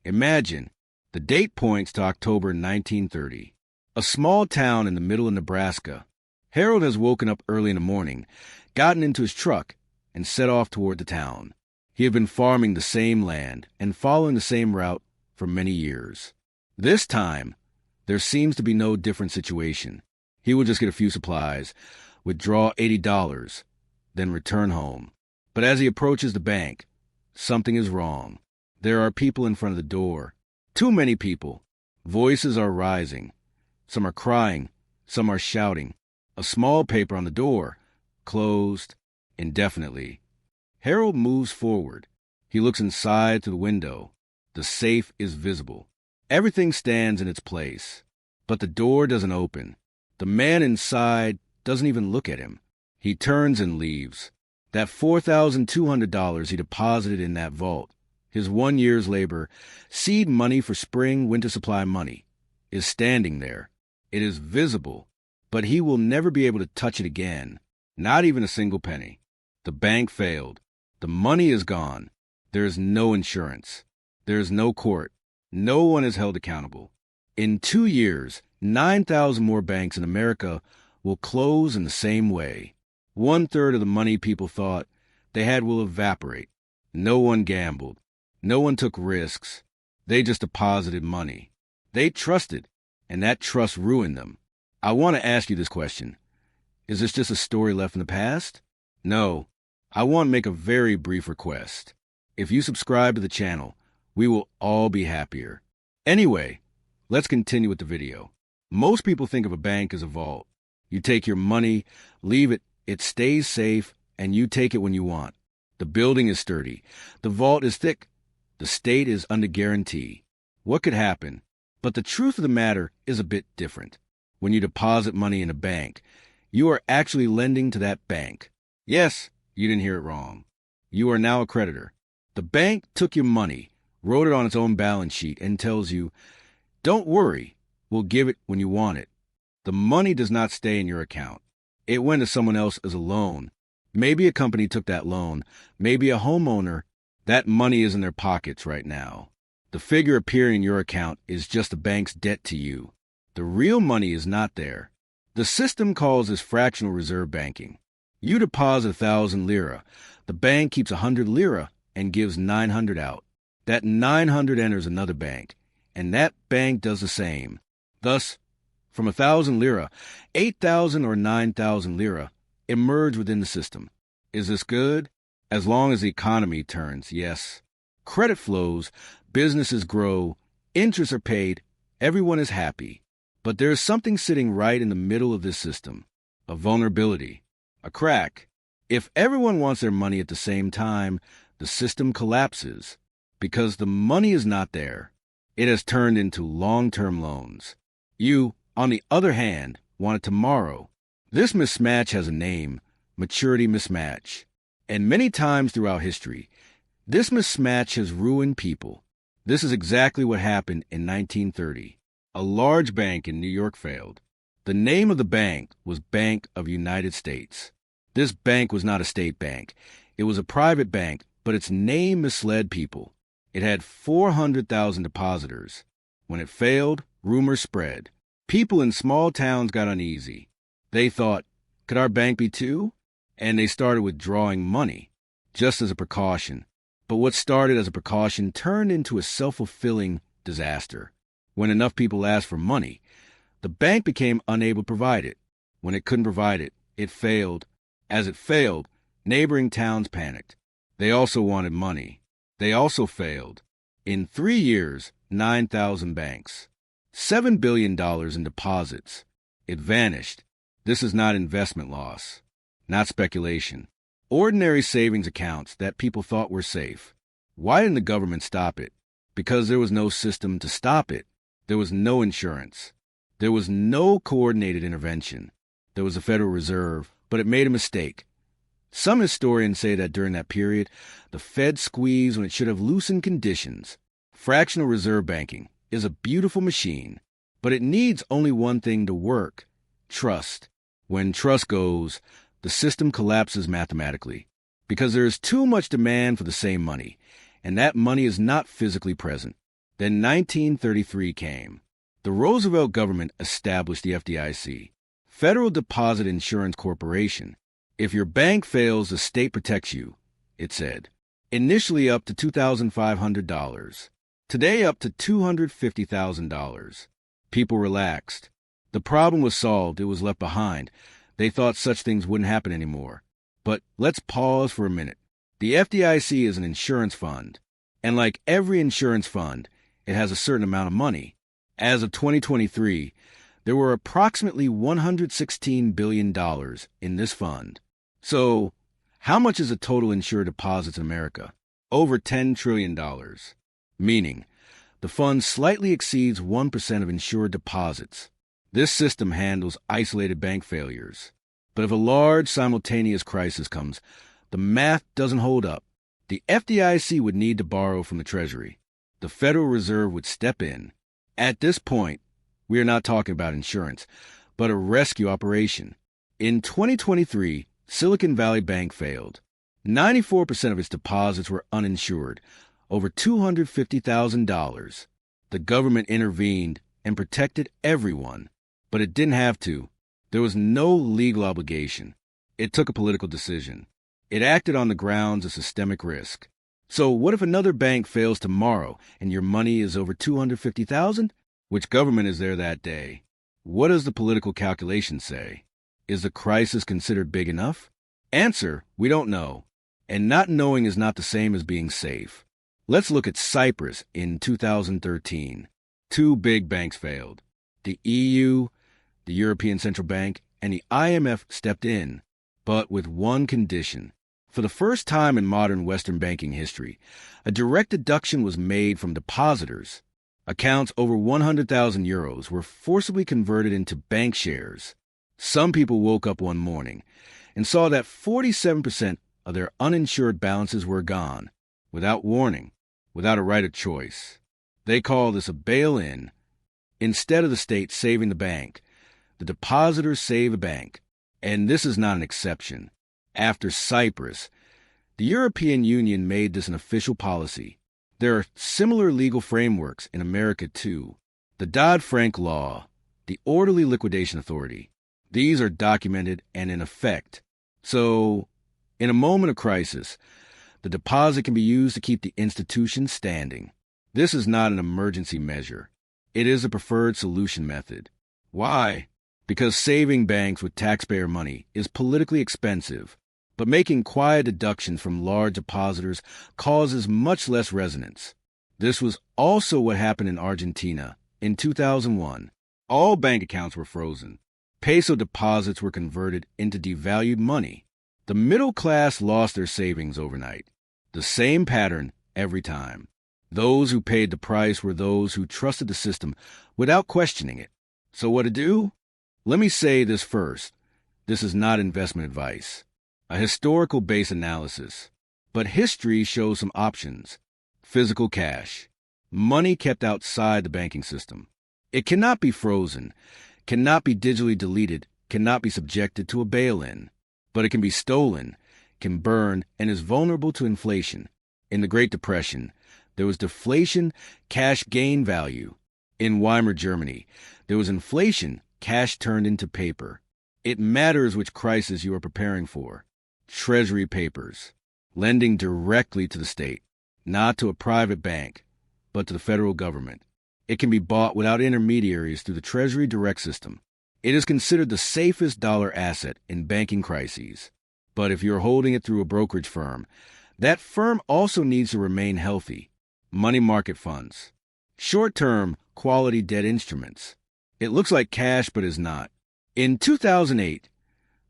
Imagine, the date points to October 1930. A small town in the middle of Nebraska. Herald has woken up early in the morning, gotten into his truck, and set off toward the town. He had been farming the same land and following the same route for many years. This time, there seems to be no different situation. He will just get a few supplies, withdraw $80, then return home. But as he approaches the bank, something is wrong. There are people in front of the door. Too many people. Voices are rising. Some are crying. Some are shouting. A small paper on the door. Closed indefinitely. Herald moves forward. He looks inside through the window. The safe is visible. Everything stands in its place. But the door doesn't open. The man inside doesn't even look at him. He turns and leaves. That $4,200 he deposited in that vault, his 1 year's labor, seed money for spring winter supply money, is standing there. It is visible, but he will never be able to touch it again, not even a single penny. The bank failed. The money is gone. There is no insurance. There is no court. No one is held accountable. In 2 years, 9,000 more banks in America will close in the same way. 1/3 of the money people thought they had will evaporate. No one gambled. No one took risks. They just deposited money. They trusted, and that trust ruined them. I want to ask you this question. Is this just a story left in the past? No. I want to make a very brief request. If you subscribe to the channel, we will all be happier. Anyway, let's continue with the video. Most people think of a bank as a vault. You take your money, leave it, it stays safe, and you take it when you want. The building is sturdy. The vault is thick. The state is under guarantee. What could happen? But the truth of the matter is a bit different. When you deposit money in a bank, you are actually lending to that bank. Yes, you didn't hear it wrong. You are now a creditor. The bank took your money, wrote it on its own balance sheet, and tells you, don't worry, we'll give it when you want it. The money does not stay in your account. It went to someone else as a loan. Maybe a company took that loan. Maybe a homeowner. That money is in their pockets right now. The figure appearing in your account is just the bank's debt to you. The real money is not there. The system calls this fractional reserve banking. You deposit 1,000 lira. The bank keeps 100 lira and gives 900 out. That 900 enters another bank, and that bank does the same. Thus, from 1,000 lira, 8,000 or 9,000 lira emerge within the system. Is this good? As long as the economy turns, yes. Credit flows, businesses grow, interests are paid, everyone is happy. But there is something sitting right in the middle of this system, a vulnerability, a crack. If everyone wants their money at the same time, the system collapses because the money is not there. It has turned into long-term loans. You, on the other hand, want it tomorrow. This mismatch has a name, maturity mismatch. And many times throughout history, this mismatch has ruined people. This is exactly what happened in 1930. A large bank in New York failed. The name of the bank was Bank of United States. This bank was not a state bank. It was a private bank, but its name misled people. It had 400,000 depositors. When it failed, rumors spread. People in small towns got uneasy. They thought, could our bank be too? And they started withdrawing money, just as a precaution. But what started as a precaution turned into a self-fulfilling disaster. When enough people asked for money, the bank became unable to provide it. When it couldn't provide it, it failed. As it failed, neighboring towns panicked. They also wanted money. They also failed. In 3 years, 9,000 banks. $7 billion in deposits. It vanished. This is not investment loss, not speculation. Ordinary savings accounts that people thought were safe. Why didn't the government stop it? Because there was no system to stop it. There was no insurance. There was no coordinated intervention. There was a Federal Reserve, but it made a mistake. Some historians say that during that period, the Fed squeezed when it should have loosened conditions. Fractional reserve banking is a beautiful machine, but it needs only one thing to work: trust. When trust goes, the system collapses mathematically, because there is too much demand for the same money, and that money is not physically present. Then 1933 came. The Roosevelt government established the FDIC, Federal Deposit Insurance Corporation. If your bank fails, the state protects you, it said. Initially up to $2,500. Today up to $250,000. People relaxed. The problem was solved. It was left behind. They thought such things wouldn't happen anymore. But let's pause for a minute. The FDIC is an insurance fund. And like every insurance fund, it has a certain amount of money. As of 2023, there were approximately $116 billion in this fund. So, how much is the total insured deposits in America? Over $10 trillion. Meaning, the fund slightly exceeds 1% of insured deposits. This system handles isolated bank failures. But if a large simultaneous crisis comes, the math doesn't hold up. The FDIC would need to borrow from the Treasury. The Federal Reserve would step in. At this point, we are not talking about insurance, but a rescue operation. In 2023, Silicon Valley Bank failed. 94% of its deposits were uninsured, over $250,000. The government intervened and protected everyone, but it didn't have to. There was no legal obligation. It took a political decision. It acted on the grounds of systemic risk. So what if another bank fails tomorrow and your money is over $250,000? Which government is there that day? What does the political calculation say? Is the crisis considered big enough? Answer, we don't know. And not knowing is not the same as being safe. Let's look at Cyprus in 2013. Two big banks failed. The EU, the European Central Bank, and the IMF stepped in, but with one condition. For the first time in modern Western banking history, a direct deduction was made from depositors. Accounts over 100,000 euros were forcibly converted into bank shares. Some people woke up one morning and saw that 47% of their uninsured balances were gone, without warning, without a right of choice. They call this a bail-in. Instead of the state saving the bank, the depositors save a bank. And this is not an exception. After Cyprus, the European Union made this an official policy. There are similar legal frameworks in America, too. The Dodd-Frank Law, the Orderly Liquidation Authority. These are documented and in effect. So, in a moment of crisis, the deposit can be used to keep the institution standing. This is not an emergency measure. It is a preferred solution method. Why? Because saving banks with taxpayer money is politically expensive. But making quiet deductions from large depositors causes much less resonance. This was also what happened in Argentina in 2001. All bank accounts were frozen. Peso deposits were converted into devalued money. The middle class lost their savings overnight. The same pattern every time. Those who paid the price were those who trusted the system without questioning it. So what to do? Let me say this first. This is not investment advice. A historical base analysis. But history shows some options. Physical cash. Money kept outside the banking system. It cannot be frozen, cannot be digitally deleted, cannot be subjected to a bail-in. But it can be stolen, can burn, and is vulnerable to inflation. In the Great Depression, there was deflation, cash gained value. In Weimar Germany, there was inflation, cash turned into paper. It matters which crisis you are preparing for. Treasury papers, lending directly to the state, not to a private bank, but to the federal government. It can be bought without intermediaries through the Treasury Direct system. It is considered the safest dollar asset in banking crises. But if you're holding it through a brokerage firm, that firm also needs to remain healthy. Money market funds. Short-term, quality debt instruments. It looks like cash but is not. In 2008,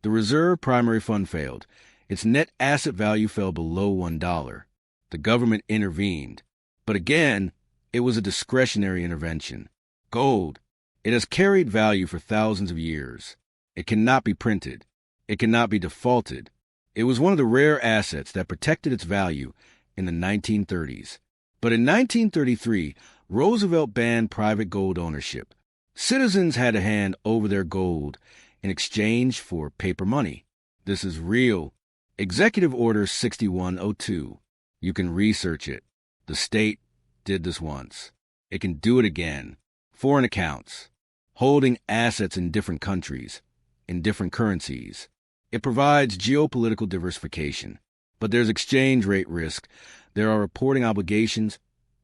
the Reserve Primary Fund failed. Its net asset value fell below $1. The government intervened. But again, it was a discretionary intervention. Gold. It has carried value for thousands of years. It cannot be printed. It cannot be defaulted. It was one of the rare assets that protected its value in the 1930s. But in 1933, Roosevelt banned private gold ownership. Citizens had to hand over their gold in exchange for paper money. This is real. Executive Order 6102. You can research it. The state did this once. It can do it again. Foreign accounts. Holding assets in different countries, in different currencies. It provides geopolitical diversification. But there's exchange rate risk. There are reporting obligations.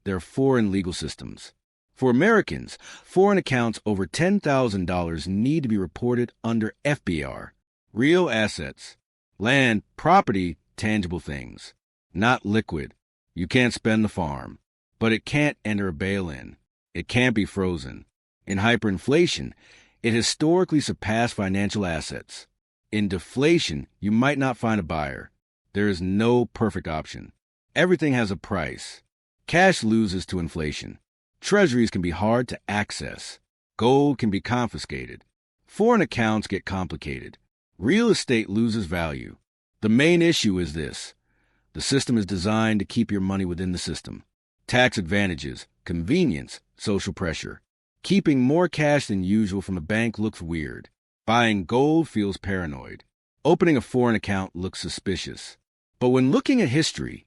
There are foreign legal systems. For Americans, foreign accounts over $10,000 need to be reported under FBR. Real assets. Land, property, tangible things. Not liquid. You can't spend the farm. But it can't enter a bail-in. It can't be frozen. In hyperinflation, it historically surpassed financial assets. In deflation, you might not find a buyer. There is no perfect option. Everything has a price. Cash loses to inflation. Treasuries can be hard to access. Gold can be confiscated. Foreign accounts get complicated. Real estate loses value. The main issue is this. The system is designed to keep your money within the system. Tax advantages, convenience, social pressure. Keeping more cash than usual from a bank looks weird. Buying gold feels paranoid. Opening a foreign account looks suspicious. But when looking at history,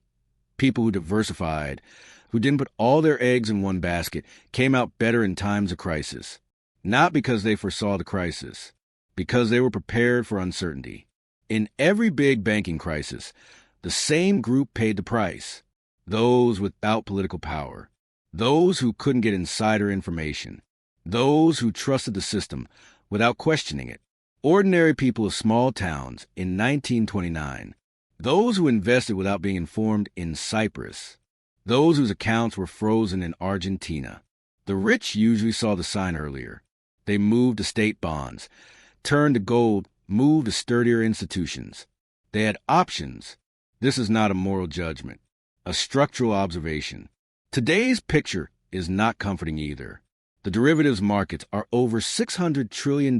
people who diversified, who didn't put all their eggs in one basket, came out better in times of crisis. Not because they foresaw the crisis, because they were prepared for uncertainty. In every big banking crisis, the same group paid the price. Those without political power. Those who couldn't get insider information. Those who trusted the system without questioning it. Ordinary people of small towns in 1929. Those who invested without being informed in Cyprus. Those whose accounts were frozen in Argentina. The rich usually saw the sign earlier. They moved to state bonds, turned to gold, moved to sturdier institutions. They had options. This is not a moral judgment, a structural observation. Today's picture is not comforting either. The derivatives markets are over $600 trillion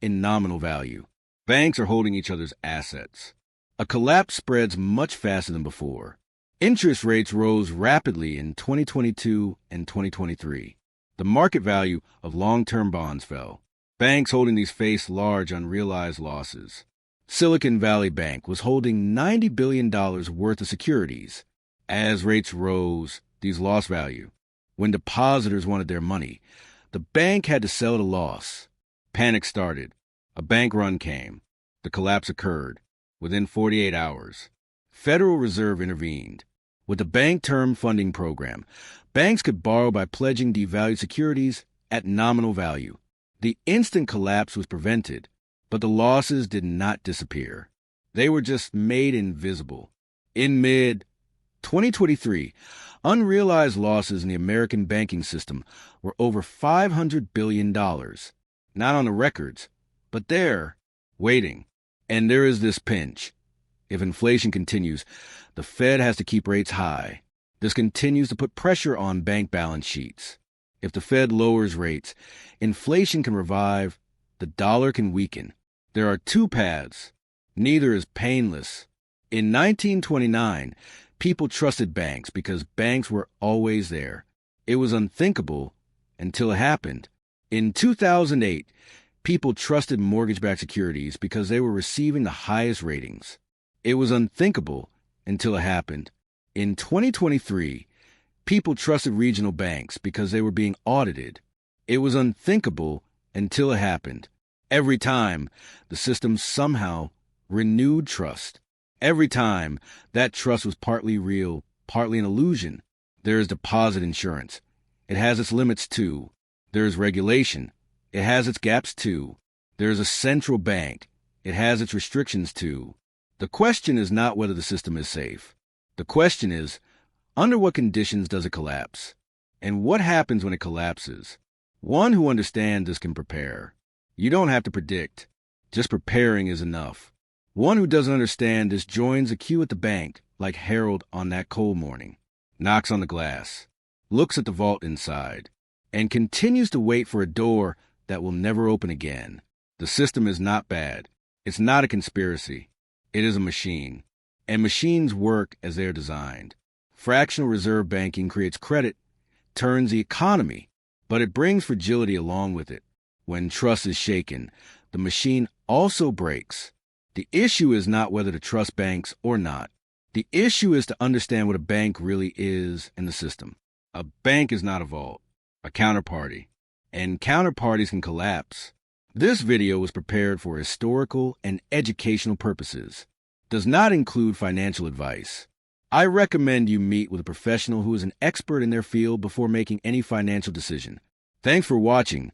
in nominal value. Banks are holding each other's assets. A collapse spreads much faster than before. Interest rates rose rapidly in 2022 and 2023. The market value of long-term bonds fell. Banks holding these faced large unrealized losses. Silicon Valley Bank was holding $90 billion worth of securities. As rates rose, these lost value. When depositors wanted their money, the bank had to sell at a loss. Panic started. A bank run came. The collapse occurred. Within 48 hours, Federal Reserve intervened. With the Bank Term Funding Program, banks could borrow by pledging devalued securities at nominal value. The instant collapse was prevented, but the losses did not disappear. They were just made invisible. In mid-2023, unrealized losses in the American banking system were over $500 billion. Not on the records, but there, waiting. And there is this pinch. If inflation continues, the Fed has to keep rates high. This continues to put pressure on bank balance sheets. If the Fed lowers rates, inflation can revive, the dollar can weaken. There are two paths. Neither is painless. In 1929, people trusted banks because banks were always there. It was unthinkable until it happened. In 2008, people trusted mortgage-backed securities because they were receiving the highest ratings. It was unthinkable until it happened. In 2023, people trusted regional banks because they were being audited. It was unthinkable until it happened. Every time, the system somehow renewed trust. Every time, that trust was partly real, partly an illusion. There is deposit insurance. It has its limits too. There is regulation. It has its gaps too. There is a central bank. It has its restrictions too. The question is not whether the system is safe. The question is, under what conditions does it collapse? And what happens when it collapses? One who understands this can prepare. You don't have to predict. Just preparing is enough. One who doesn't understand this joins a queue at the bank, like Herald on that cold morning, knocks on the glass, looks at the vault inside, and continues to wait for a door that will never open again. The system is not bad. It's not a conspiracy. It is a machine. And machines work as they are designed. Fractional reserve banking creates credit, turns the economy, but it brings fragility along with it. When trust is shaken, the machine also breaks. The issue is not whether to trust banks or not. The issue is to understand what a bank really is in the system. A bank is not a vault, a counterparty, and counterparties can collapse. This video was prepared for historical and educational purposes. Does not include financial advice. I recommend you meet with a professional who is an expert in their field before making any financial decision. Thanks for watching.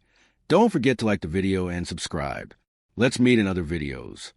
Don't forget to like the video and subscribe. Let's meet in other videos.